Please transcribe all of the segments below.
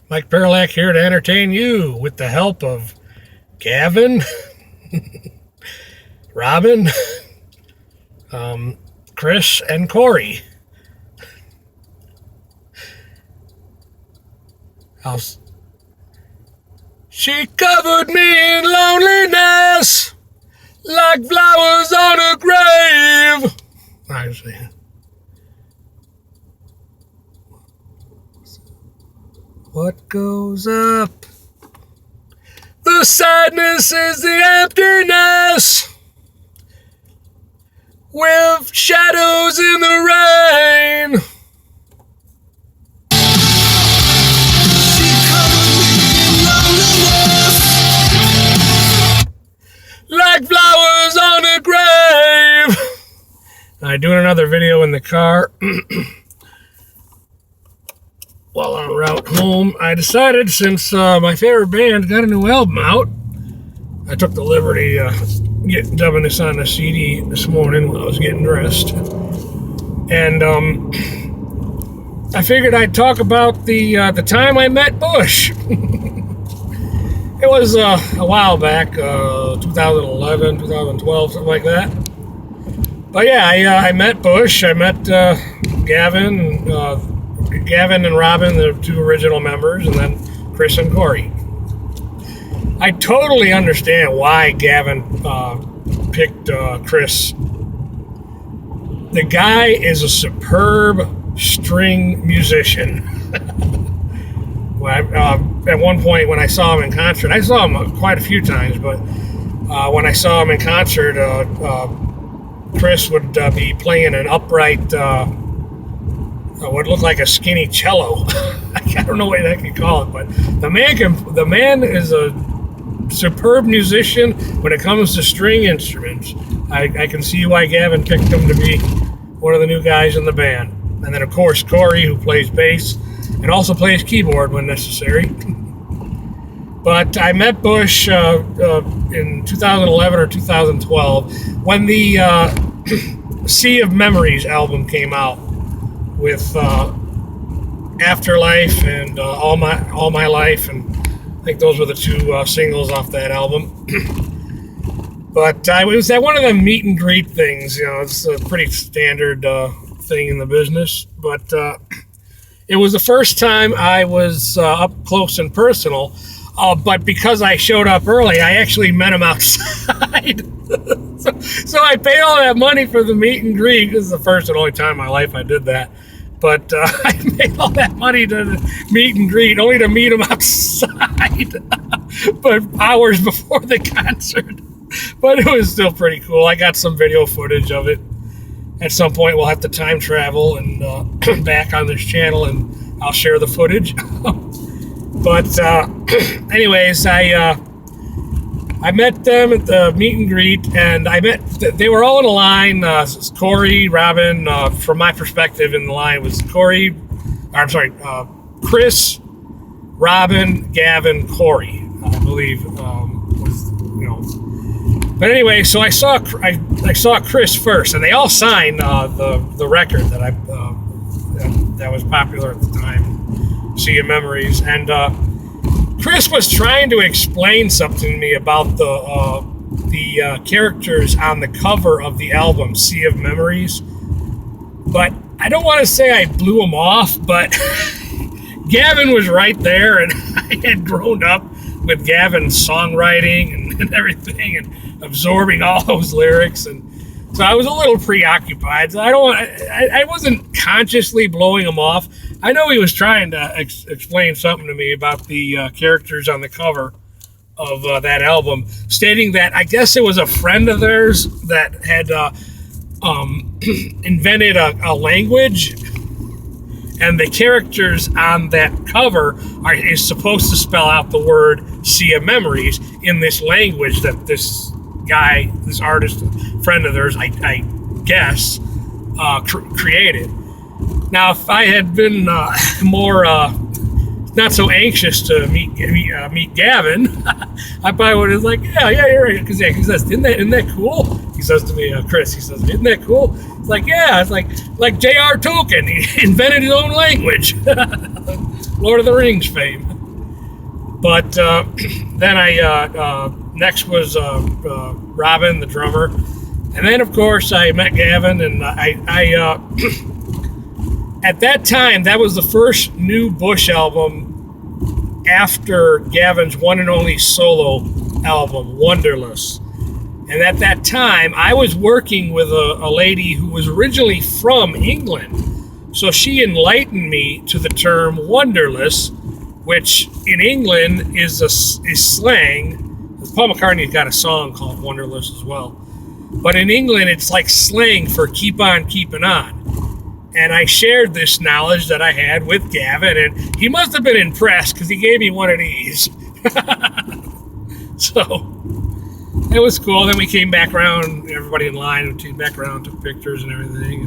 Mike Perlak here to entertain you with the help of Gavin, Robin, Chris, and Corey. She covered me in loneliness like flowers on a grave. Actually, what goes up? The sadness is the emptiness with shadows in the rain. Like flowers on a grave. I'm doing another video in the car while en route home. I decided, since my favorite band got a new album out, I took the liberty dubbing this on the CD this morning while I was getting dressed. And I figured I'd talk about the time I met Bush. It was a while back, 2011, 2012, something like that. But yeah, I met Bush. I met Gavin and Robin, the two original members, and then Chris and Corey. I totally understand why Gavin picked Chris. The guy is a superb string musician. At one point when I saw him in concert, I saw him quite a few times, but when I saw him in concert, Chris would be playing an upright, what looked like a skinny cello. I don't know what I can call it, but the man is a superb musician when it comes to string instruments. I can see why Gavin picked him to be one of the new guys in the band. And then, of course, Corey, who plays bass and also plays keyboard when necessary. But I met Bush in 2011 or 2012 when the Sea of Memories album came out with Afterlife and All My Life, and I think those were the two singles off that album. But it was at one of the meet and greet things. You know, it's a pretty standard thing in the business. But it was the first time I was up close and personal. But because I showed up early, I actually met him outside. So I paid all that money for the meet and greet. This is the first and only time in my life I did that. But I paid all that money to meet and greet, only to meet him outside, but hours before the concert. But it was still pretty cool. I got some video footage of it. At some point, we'll have to time travel and back on this channel, and I'll share the footage. But anyways, I met them at the meet and greet, and they were all in a line. Corey, Robin, from my perspective in the line was Chris, Robin, Gavin, Corey, I believe, But anyway, so I saw Chris first, and they all signed the record that was popular at the time, Sea of Memories. And Chris was trying to explain something to me about the characters on the cover of the album Sea of Memories. But I don't want to say I blew him off, but Gavin was right there, and I had grown up with Gavin's songwriting and everything, and absorbing all those lyrics, and so I was a little preoccupied. So I wasn't consciously blowing him off. I know he was trying to explain something to me about the characters on the cover of that album, stating that I guess it was a friend of theirs that had invented a language, and the characters on that cover is supposed to spell out the word Sea of Memories in this language that this guy, this artist, friend of theirs, I guess, created. Now, if I had been more not so anxious to meet Gavin, I probably would have like, yeah, you're right. Because he says, isn't that cool? He says to me, Chris, he says, isn't that cool? It's like, yeah, it's like J.R. Tolkien. He invented his own language. Lord of the Rings fame. But then next was Robin, the drummer. And then, of course, I met Gavin, and I at that time, that was the first new Bush album after Gavin's one and only solo album, Wonderless. And at that time, I was working with a lady who was originally from England. So she enlightened me to the term wonderless, which in England is slang. Paul McCartney's got a song called Wonderless as well. But in England, it's like slang for keep on keeping on. And I shared this knowledge that I had with Gavin, and he must have been impressed because he gave me one of these. So it was cool. Then we came back around, everybody in line, we came back around, took pictures and everything.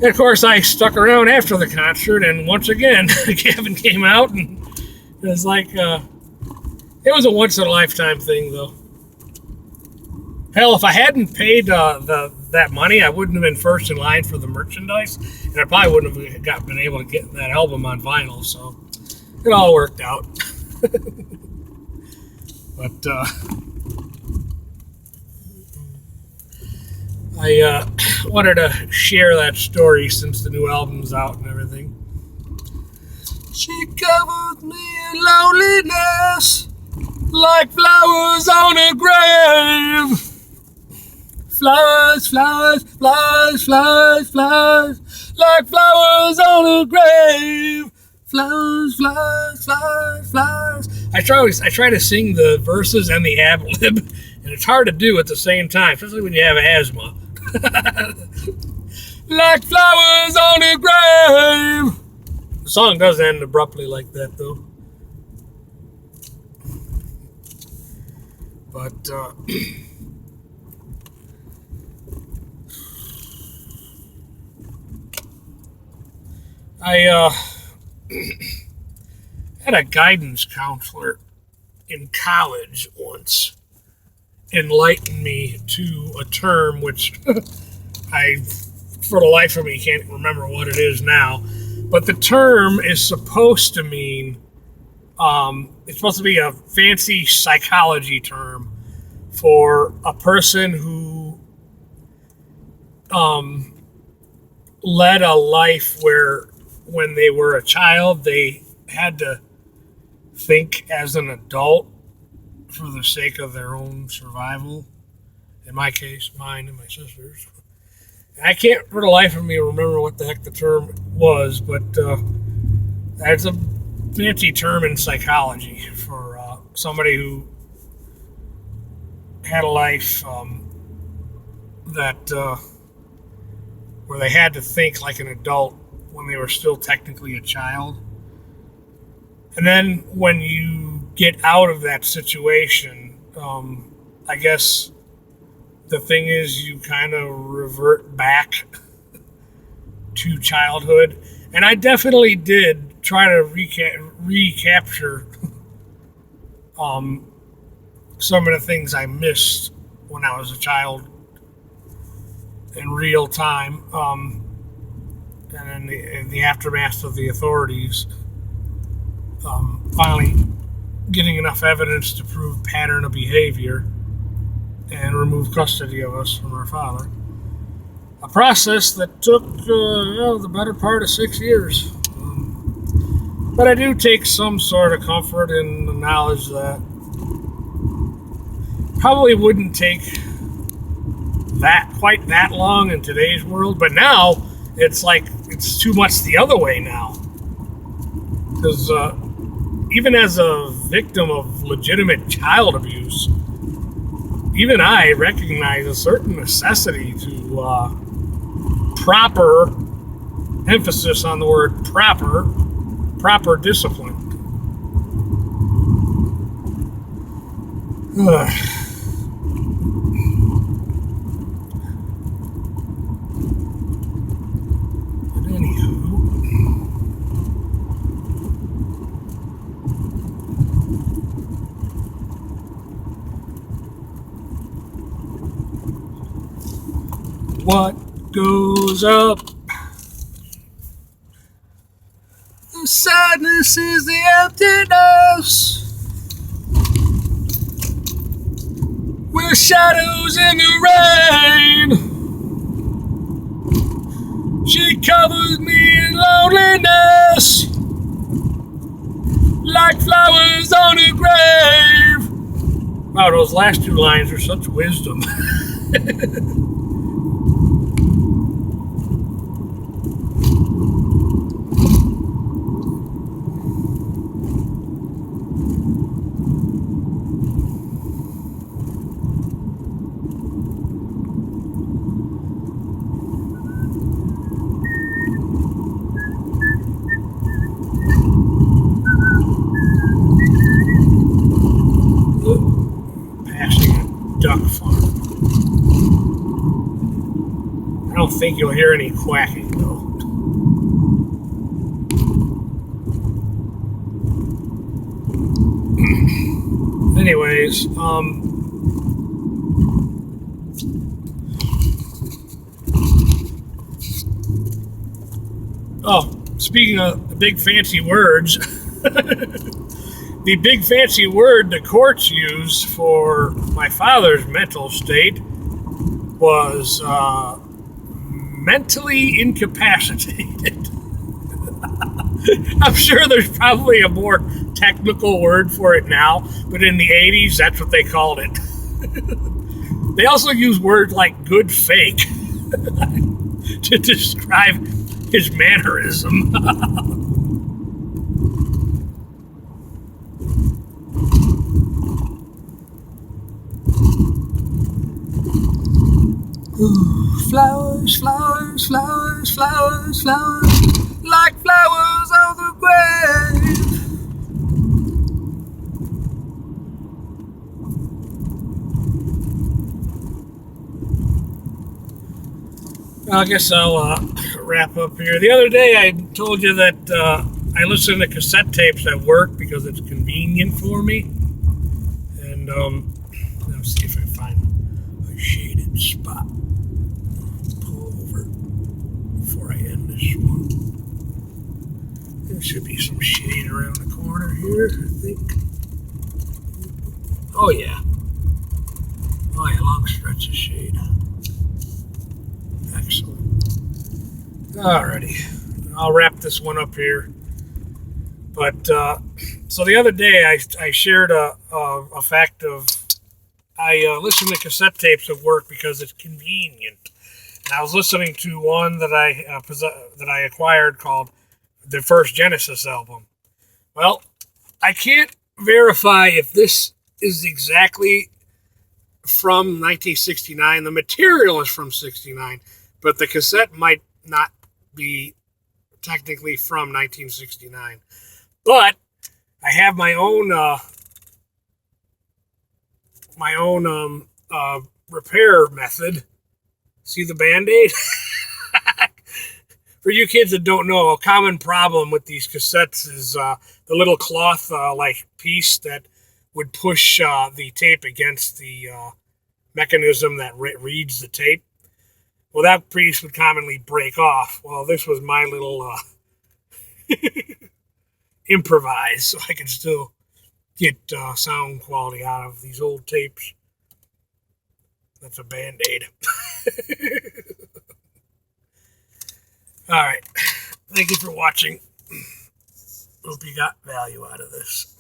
And of course, I stuck around after the concert, and once again, Gavin came out, and it was like, it was a once-in-a-lifetime thing, though. Hell, if I hadn't paid that money, I wouldn't have been first in line for the merchandise, and I probably wouldn't have been able to get that album on vinyl, so it all worked out. But I wanted to share that story since the new album's out and everything. She covered me in loneliness like flowers on a grave. Flowers, flowers, flowers, flowers, flowers, like flowers on a grave. Flowers, flowers, flowers, flowers. I try to sing the verses and the ad lib, and it's hard to do at the same time, especially when you have asthma. Like flowers on a grave. The song does end abruptly like that, though. But I had a guidance counselor in college once enlighten me to a term which I, for the life of me, can't remember what it is now. But the term is supposed to mean, it's supposed to be a fancy psychology term for a person who led a life where when they were a child, they had to think as an adult for the sake of their own survival. In my case, mine and my sister's. I can't for the life of me remember what the heck the term was, but that's a fancy term in psychology for somebody who had a life that where they had to think like an adult when they were still technically a child. And then when you get out of that situation, I guess the thing is you kind of revert back to childhood. And I definitely did try to recapture some of the things I missed when I was a child in real time. And in the aftermath of the authorities, finally getting enough evidence to prove pattern of behavior and remove custody of us from our father. A process that took the better part of 6 years. But I do take some sort of comfort in the knowledge that probably wouldn't take quite that long in today's world, but now it's like it's too much the other way now. Because even as a victim of legitimate child abuse, even I recognize a certain necessity to proper, emphasis on the word proper discipline. But anywho, what goes up The sadness is the emptiness. We're shadows in the rain. She covers me in loneliness, like flowers on a grave. Wow, those last two lines are such wisdom. Passing a duck farm. I don't think you'll hear any quacking though. Anyways, speaking of the big fancy words, the big fancy word the courts used for my father's mental state was mentally incapacitated. I'm sure there's probably a more technical word for it now, but in the 80s, that's what they called it. They also use words like good fake to describe his mannerism. Ooh, flowers, flowers, flowers, flowers, flowers, like flowers on the grave. I guess I'll wrap up here. The other day I told you that I listen to cassette tapes at work because it's convenient for me. And let's see if I find a shaded spot. Pull over before I end this one. There should be some shade around the corner here, I think. Oh yeah, long stretch of shade. Excellent. Alrighty, I'll wrap this one up here. But so the other day I shared a fact of I listen to cassette tapes at work because it's convenient. And I was listening to one that I acquired called the first Genesis album. Well, I can't verify if this is exactly from 1969. The material is from 69, but the cassette might not be technically from 1969. But I have my own repair method. See the Band-Aid? For you kids that don't know, a common problem with these cassettes is the little cloth like piece that would push the tape against the mechanism that reads the tape. Well, that piece would commonly break off. Well, this was my little improvise, so I could still get sound quality out of these old tapes. That's a Band-Aid. All right. Thank you for watching. Hope you got value out of this.